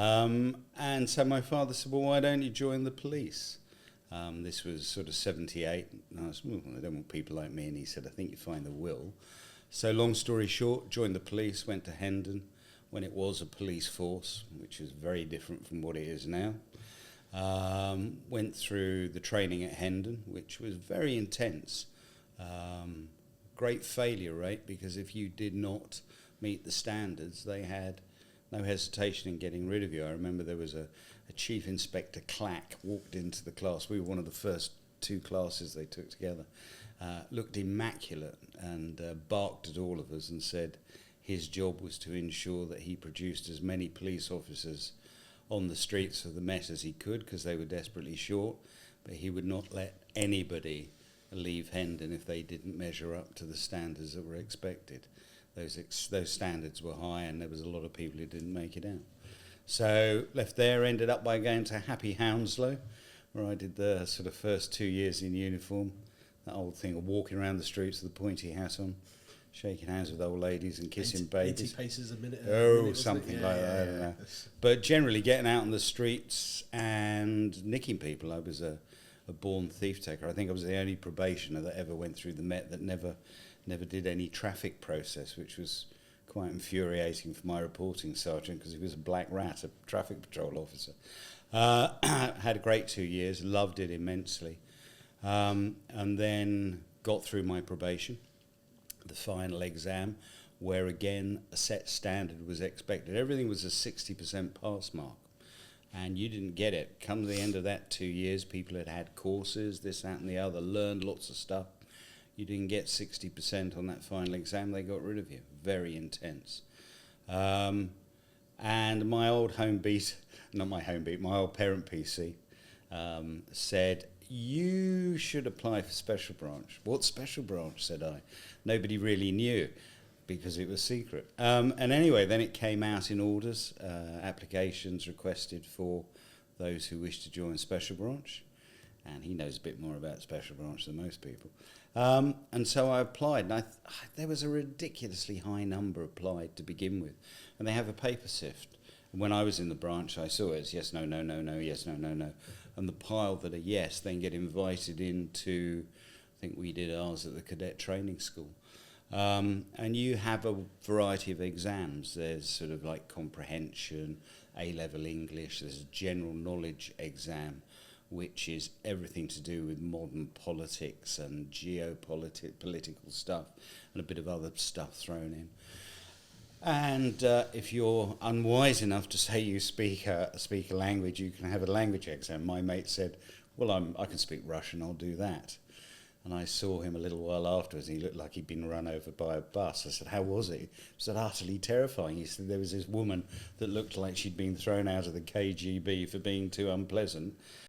And so my father said, well, why don't you join the police? This was sort of 78. And I said, well, they don't want people like me. And he said, I think you find the will. So long story short, joined the police, went to Hendon when it was a police force, which is very different from what it is now. Went through the training at Hendon, which was very intense. Great failure rate, because if you did not meet the standards, they had no hesitation in getting rid of you. I remember there was a Chief Inspector Clack walked into the class. We were one of the first 2 classes they took together. Looked immaculate and barked at all of us and said his job was to ensure that he produced as many police officers on the streets of the Met as he could, because they were desperately short, but he would not let anybody leave Hendon if they didn't measure up to the standards that were expected. Those standards were high, and there was a lot of people who didn't make it out. So left there, ended up by going to Happy Hounslow, where I did the sort of first 2 years in uniform. That old thing of walking around the streets with a pointy hat on, shaking hands with old ladies and kissing 80 babies. 80 paces a minute. Something like that. I don't know. But generally getting out on the streets and nicking people. I was a born thief taker. I think I was the only probationer that ever went through the Met that never did any traffic process, which was quite infuriating for my reporting sergeant, because he was a black rat, a traffic patrol officer. Had a great 2 years, loved it immensely. And then got through my probation, the final exam, where again a set standard was expected. Everything was a 60% pass mark, and you didn't get it. Come to the end of that 2 years, people had courses, this, that and the other, learned lots of stuff. You didn't get 60% on that final exam, they got rid of you. Very intense. And my old home beat, not my home beat, my old parent PC said, you should apply for special branch. What special branch, said I. Nobody really knew, because it was secret. And anyway, then it came out in orders, applications requested for those who wish to join special branch. And he knows a bit more about special branch than most people. And so I applied, and there was a ridiculously high number applied to begin with. And they have a paper sift. And when I was in the branch, I saw it as yes, no, no, no, no, yes, no, no, no. And the pile that are yes then get invited into, I think we did ours at the cadet training school. And you have a variety of exams. There's sort of like comprehension, A-level English, there's a general knowledge exam, which is everything to do with modern politics and political stuff, and a bit of other stuff thrown in. And if you're unwise enough to say you speak a language, you can have a language exam. My mate said, well, I can speak Russian, I'll do that. And I saw him a little while afterwards, and he looked like he'd been run over by a bus. I said, how was it? It was utterly terrifying. He said there was this woman that looked like she'd been thrown out of the KGB for being too unpleasant.